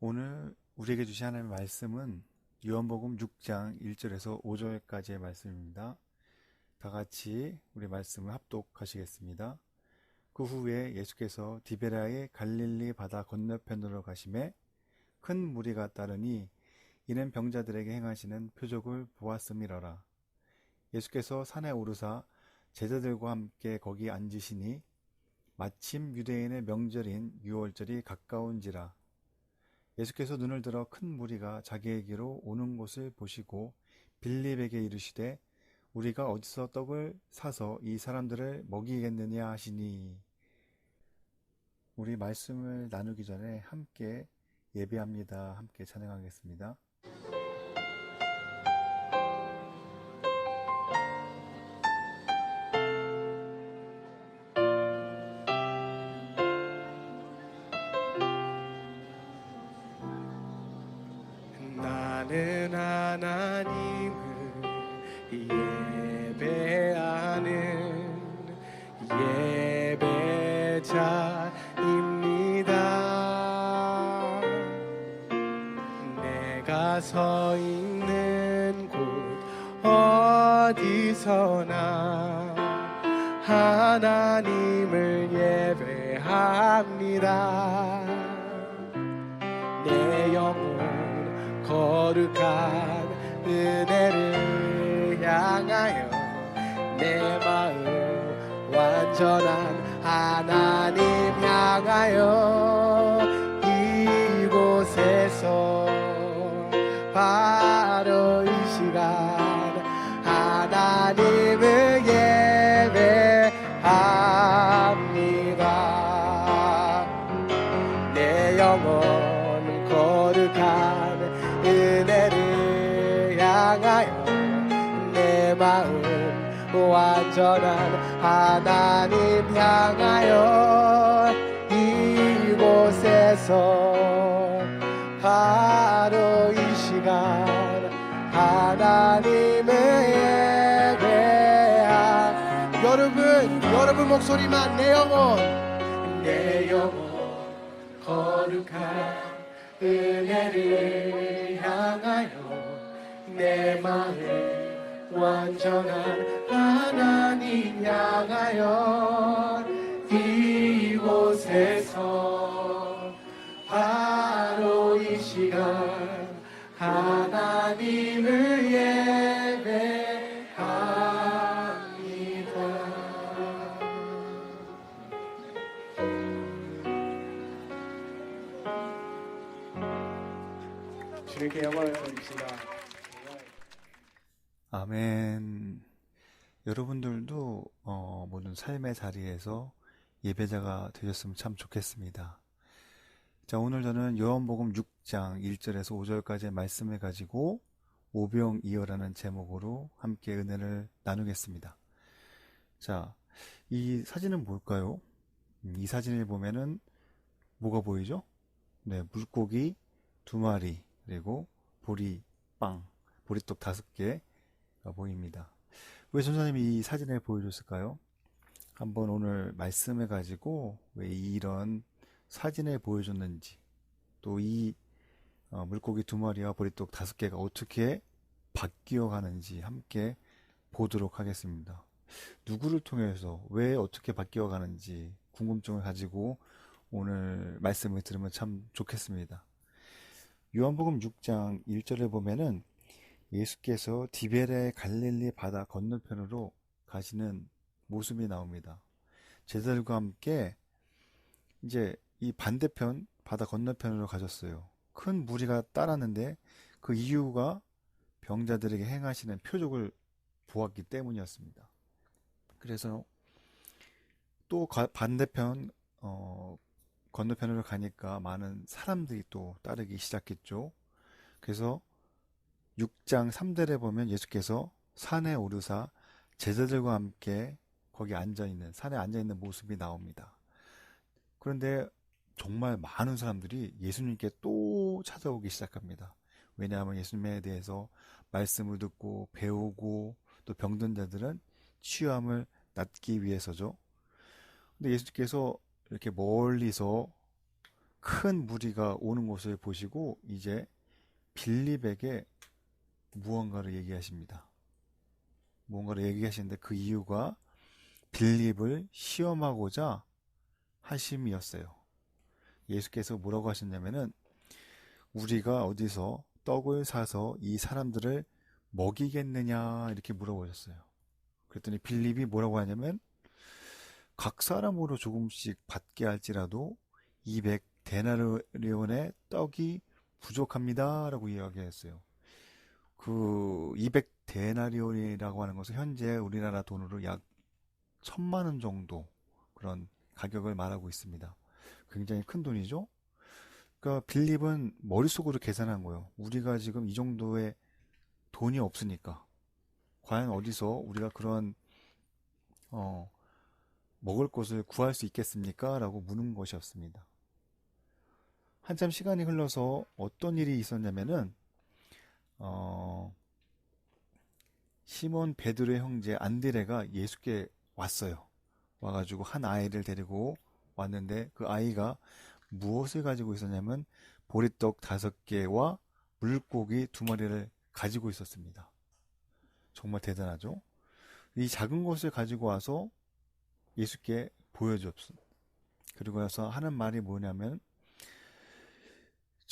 오늘 우리에게 주신 하나님의 말씀은 요한복음 6장 1절에서 5절까지의 말씀입니다. 다 같이 우리 말씀을 합독하시겠습니다. 그 후에 예수께서 디베라의 갈릴리 바다 건너편으로 가시매 큰 무리가 따르니 이는 병자들에게 행하시는 표적을 보았음이러라. 예수께서 산에 오르사 제자들과 함께 거기 앉으시니 마침 유대인의 명절인 유월절이 가까운지라. 예수께서 눈을 들어 큰 무리가 자기에게로 오는 것을 보시고 빌립에게 이르시되 우리가 어디서 떡을 사서 이 사람들을 먹이겠느냐 하시니. 우리 말씀을 나누기 전에 함께 예배합니다. 함께 찬양하겠습니다. 나는 하나님을 예배하는 예배자입니다. 내가 서 있는 곳 어디서나 하나님을 예배합니다. 내 영혼 거룩한 은혜를 향하여 내 마음 완전한 하나님 향하여 이곳에서 바로 이 시간 하나님을 예배합니다. 내 영혼 거룩한 은혜를 향하여 내 마음 완전한 하나님 향하여 이곳에서 바로 이 시간 하나님을 예배합니다. 여러분 목소리만 내 영혼 거룩한 은혜를 향하여 내 마음 완전한 하나님 향하여 이곳에서 바로 이 시간 하나님을 예배합니다. 주님께 영광을 돌립시다. 아멘. 여러분들도 모든 삶의 자리에서 예배자가 되셨으면 참 좋겠습니다. 자, 오늘 저는 요한복음 6장 1절에서 5절까지의 말씀을 가지고 오병이어라는 제목으로 함께 은혜를 나누겠습니다. 자, 이 사진은 뭘까요? 이 사진을 보면은 뭐가 보이죠? 네, 물고기 2마리, 그리고 보리떡 5개가 보입니다. 왜 전사님이 이 사진을 보여줬을까요? 한번 오늘 말씀해 가지고 왜 이런 사진을 보여줬는지, 또 이 물고기 2마리와 보리떡 5개가 어떻게 바뀌어 가는지 함께 보도록 하겠습니다. 누구를 통해서 왜 어떻게 바뀌어 가는지 궁금증을 가지고 오늘 말씀을 들으면 참 좋겠습니다. 요한복음 6장 1절에 보면은 예수께서 디베레 갈릴리 바다 건너편으로 가시는 모습이 나옵니다. 제자들과 함께 이제 이 반대편 바다 건너편으로 가셨어요. 큰 무리가 따랐는데 그 이유가 병자들에게 행하시는 표적을 보았기 때문이었습니다. 그래서 또 반대편 건너편으로 가니까 많은 사람들이 또 따르기 시작했죠. 그래서 6장 3절에 보면 예수께서 산에 오르사 제자들과 함께 거기 산에 앉아있는 모습이 나옵니다. 그런데 정말 많은 사람들이 예수님께 또 찾아오기 시작합니다. 왜냐하면 예수님에 대해서 말씀을 듣고 배우고 또 병든 자들은 치유함을 낫기 위해서죠. 근데 예수님께서 이렇게 멀리서 큰 무리가 오는 것을 보시고 이제 빌립에게 무언가를 얘기하십니다. 무언가를 얘기하시는데 그 이유가 빌립을 시험하고자 하심이었어요. 예수께서 뭐라고 하셨냐면은 우리가 어디서 떡을 사서 이 사람들을 먹이겠느냐 이렇게 물어보셨어요. 그랬더니 빌립이 뭐라고 하냐면 각 사람으로 조금씩 받게 할지라도 200데나리온의 떡이 부족합니다 라고 이야기했어요. 그 200데나리온이라고 하는 것은 현재 우리나라 돈으로 약 1,000만 원 정도 그런 가격을 말하고 있습니다. 굉장히 큰 돈이죠. 그러니까 빌립은 머릿속으로 계산한 거예요. 우리가 지금 이 정도의 돈이 없으니까 과연 어디서 우리가 그런 먹을 것을 구할 수 있겠습니까? 라고 묻는 것이었습니다. 한참 시간이 흘러서 어떤 일이 있었냐면은 시몬 베드로의 형제 안드레가 예수께 왔어요. 와가지고 한 아이를 데리고 왔는데 그 아이가 무엇을 가지고 있었냐면 보리떡 5개와 물고기 2마리를 가지고 있었습니다. 정말 대단하죠? 이 작은 것을 가지고 와서 예수께 보여줬습니다. 그리고 나서 하는 말이 뭐냐면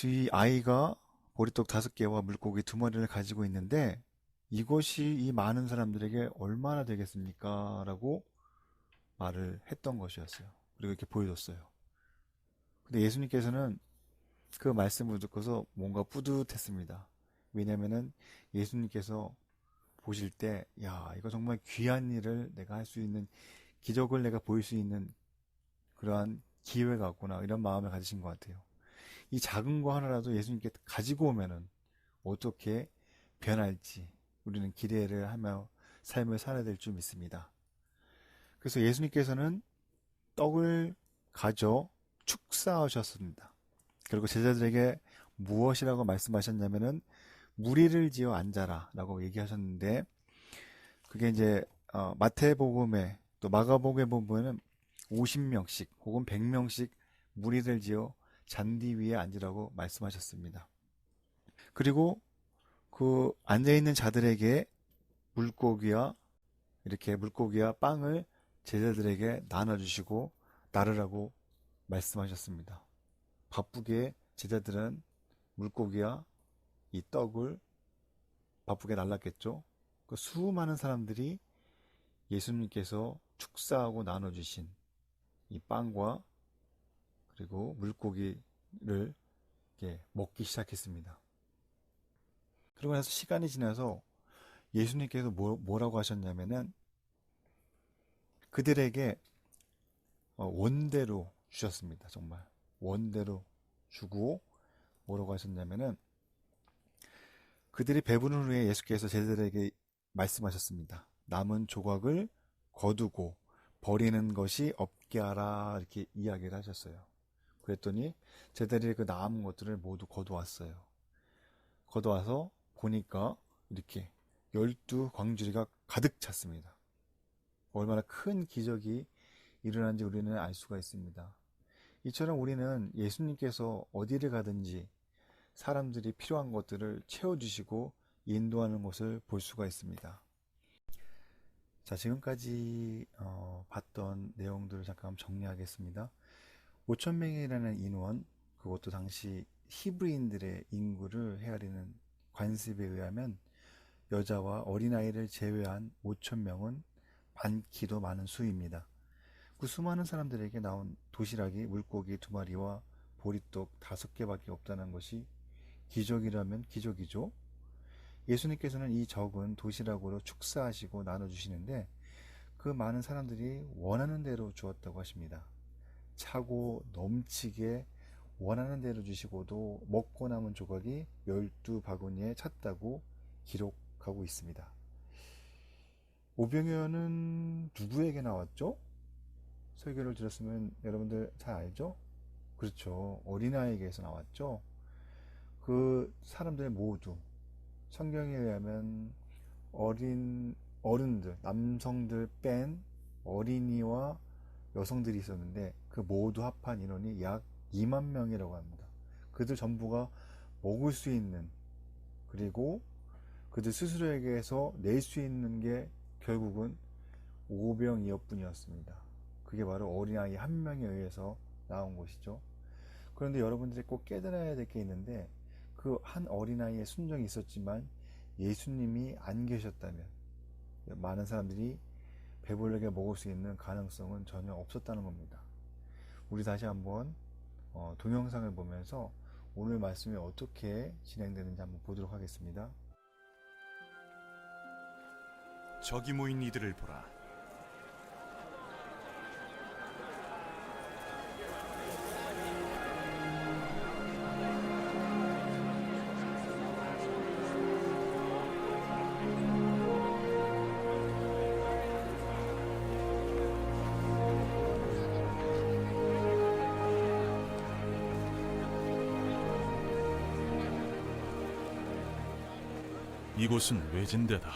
이 아이가 보리떡 5개와 물고기 2마리를 가지고 있는데 이것이 이 많은 사람들에게 얼마나 되겠습니까? 라고 말을 했던 것이었어요. 그리고 이렇게 보여줬어요. 근데 예수님께서는 그 말씀을 듣고서 뭔가 뿌듯했습니다. 왜냐면은 예수님께서 보실 때, 야, 이거 정말 귀한 일을 내가 할 수 있는, 기적을 내가 보일 수 있는 그러한 기회가 왔구나. 이런 마음을 가지신 것 같아요. 이 작은 거 하나라도 예수님께 가지고 오면은 어떻게 변할지 우리는 기대를 하며 삶을 살아야 될 줄 믿습니다. 그래서 예수님께서는 떡을 가져 축사하셨습니다. 그리고 제자들에게 무엇이라고 말씀하셨냐면은 무리를 지어 앉아라 라고 얘기하셨는데 그게 이제 마태복음에 또 마가복음에 보면은 50명씩 혹은 100명씩 무리를 지어 잔디 위에 앉으라고 말씀하셨습니다. 그리고 그 앉아있는 자들에게 물고기와 이렇게 물고기와 빵을 제자들에게 나눠주시고 나르라고 말씀하셨습니다. 바쁘게 제자들은 물고기와 이 떡을 바쁘게 날랐겠죠. 그 수많은 사람들이 예수님께서 축사하고 나눠주신 이 빵과 그리고 물고기를 이렇게 먹기 시작했습니다. 그러고 나서 시간이 지나서 예수님께서 뭐라고 하셨냐면은 그들에게 원대로 주셨습니다. 정말 원대로 주고 뭐라고 하셨냐면은 그들이 배부른 후에 예수께서 제자들에게 말씀하셨습니다. 남은 조각을 거두고 버리는 것이 없게 하라 이렇게 이야기를 하셨어요. 그랬더니 제자들이 그 남은 것들을 모두 거두었어요. 거두어서 보니까 이렇게 12광주리가 가득 찼습니다. 얼마나 큰 기적이 일어난지 우리는 알 수가 있습니다. 이처럼 우리는 예수님께서 어디를 가든지 사람들이 필요한 것들을 채워주시고 인도하는 것을 볼 수가 있습니다. 자, 지금까지 봤던 내용들을 잠깐 정리하겠습니다. 5,000명이라는 인원, 그것도 당시 히브리인들의 인구를 헤아리는 관습에 의하면 여자와 어린아이를 제외한 5,000명은 많기도 많은 수입니다. 그 수많은 사람들에게 나온 도시락이 물고기 2마리와 보리떡 5개밖에 없다는 것이 기적이라면 기적이죠. 예수님께서는 이 적은 도시락으로 축사하시고 나눠주시는데 그 많은 사람들이 원하는 대로 주었다고 하십니다. 차고 넘치게 원하는 대로 주시고도 먹고 남은 조각이 12바구니에 찼다고 기록하고 있습니다. 오병이어는 누구에게 나왔죠? 설교를 들었으면 여러분들 잘 알죠? 그렇죠. 어린아이에게서 나왔죠. 그 사람들 모두 성경에 의하면 어른들, 남성들 뺀 어린이와 여성들이 있었는데 그 모두 합한 인원이 약 2만 명이라고 합니다. 그들 전부가 먹을 수 있는, 그리고 그들 스스로에게서 낼 수 있는 게 결국은 오병이어뿐이었습니다. 그게 바로 어린아이 한 명에 의해서 나온 것이죠. 그런데 여러분들이 꼭 깨달아야 될 게 있는데, 그 한 어린아이의 순종이 있었지만 예수님이 안 계셨다면 많은 사람들이 배불르게 먹을 수 있는 가능성은 전혀 없었다는 겁니다. 우리 다시 한번 동영상을 보면서 오늘 말씀이 어떻게 진행되는지 한번 보도록 하겠습니다. 저기 모인 이들을 보라. 이곳은 외진데다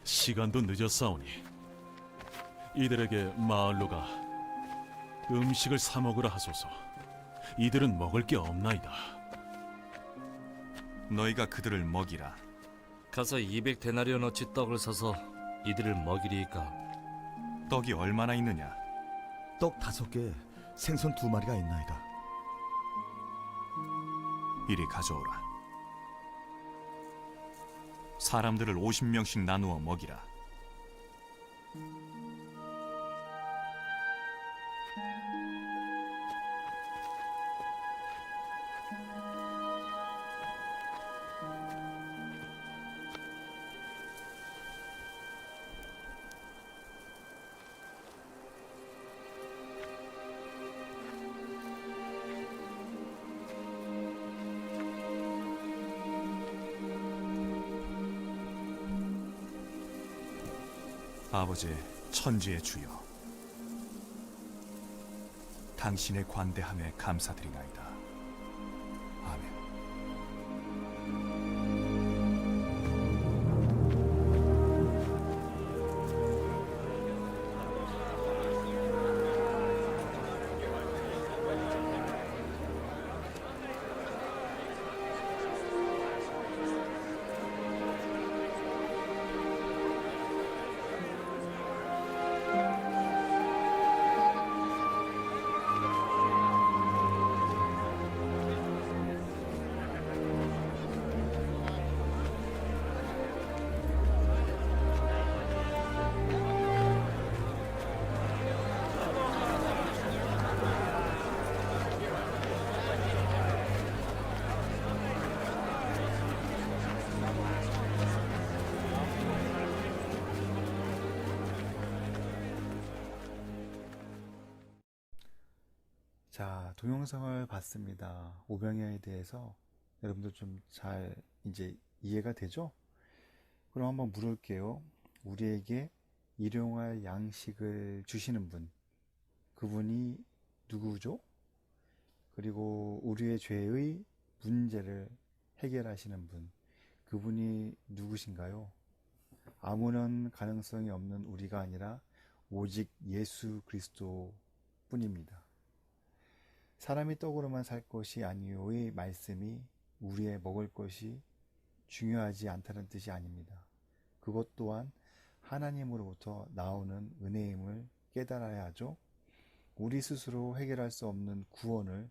시간도 늦었사오니 이들에게 마을로 가 음식을 사 먹으라 하소서. 이들은 먹을 게 없나이다. 너희가 그들을 먹이라. 가서 200데나리온어치 떡을 사서 이들을 먹이리이까. 떡이 얼마나 있느냐? 떡 5개, 생선 2마리가 있나이다. 이리 가져오라. 사람들을 50명씩 나누어 먹이라. 아버지, 천지의 주여, 당신의 관대함에 감사드리나이다. 아멘. 자, 동영상을 봤습니다. 오병이어에 대해서 여러분들 좀 잘 이제 이해가 되죠? 그럼 한번 물을게요. 우리에게 일용할 양식을 주시는 분, 그분이 누구죠? 그리고 우리의 죄의 문제를 해결하시는 분, 그분이 누구신가요? 아무런 가능성이 없는 우리가 아니라 오직 예수 그리스도 뿐입니다. 사람이 떡으로만 살 것이 아니오의 말씀이 우리의 먹을 것이 중요하지 않다는 뜻이 아닙니다. 그것 또한 하나님으로부터 나오는 은혜임을 깨달아야 하죠. 우리 스스로 해결할 수 없는 구원을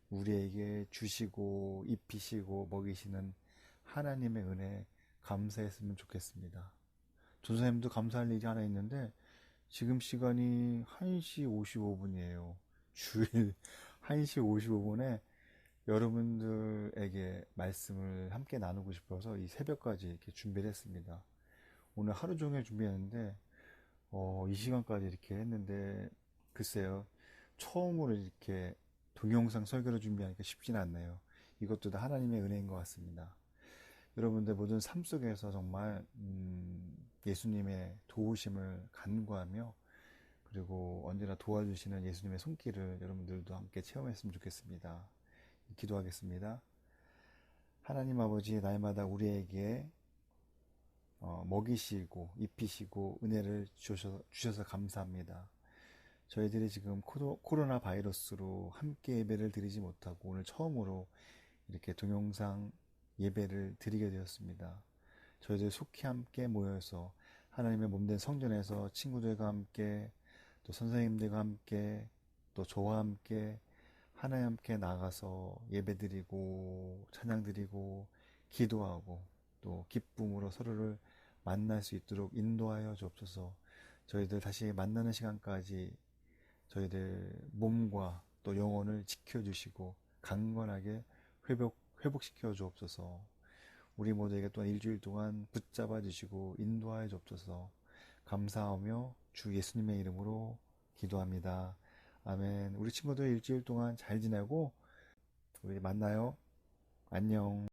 우리에게 주시고 입히시고 먹이시는 하나님의 은혜에 감사했으면 좋겠습니다. 전사님도 감사할 일이 하나 있는데 지금 시간이 1시 55분이에요. 주일 1시 55분에 여러분들에게 말씀을 함께 나누고 싶어서 이 새벽까지 이렇게 준비를 했습니다. 오늘 하루 종일 준비했는데 이 시간까지 이렇게 했는데 글쎄요, 처음으로 이렇게 동영상 설교를 준비하니까 쉽진 않네요. 이것도 다 하나님의 은혜인 것 같습니다. 여러분들 모든 삶 속에서 정말 예수님의 도우심을 간구하며 그리고 언제나 도와주시는 예수님의 손길을 여러분들도 함께 체험했으면 좋겠습니다. 기도하겠습니다. 하나님 아버지, 날마다 우리에게 먹이시고 입히시고 은혜를 주셔서 감사합니다. 저희들이 지금 코로나 바이러스로 함께 예배를 드리지 못하고 오늘 처음으로 이렇게 동영상 예배를 드리게 되었습니다. 저희들 속히 함께 모여서 하나님의 몸된 성전에서 친구들과 함께 또 선생님들과 함께 또 저와 함께 하나님 함께 나가서 예배드리고 찬양드리고 기도하고 또 기쁨으로 서로를 만날 수 있도록 인도하여 주옵소서. 저희들 다시 만나는 시간까지 저희들 몸과 또 영혼을 지켜주시고 강건하게 회복시켜 주옵소서. 우리 모두에게 또한 일주일 동안 붙잡아 주시고 인도하여 주옵소서. 감사하며 주 예수님의 이름으로 기도합니다. 아멘. 우리 친구들 일주일 동안 잘 지내고 우리 만나요. 안녕.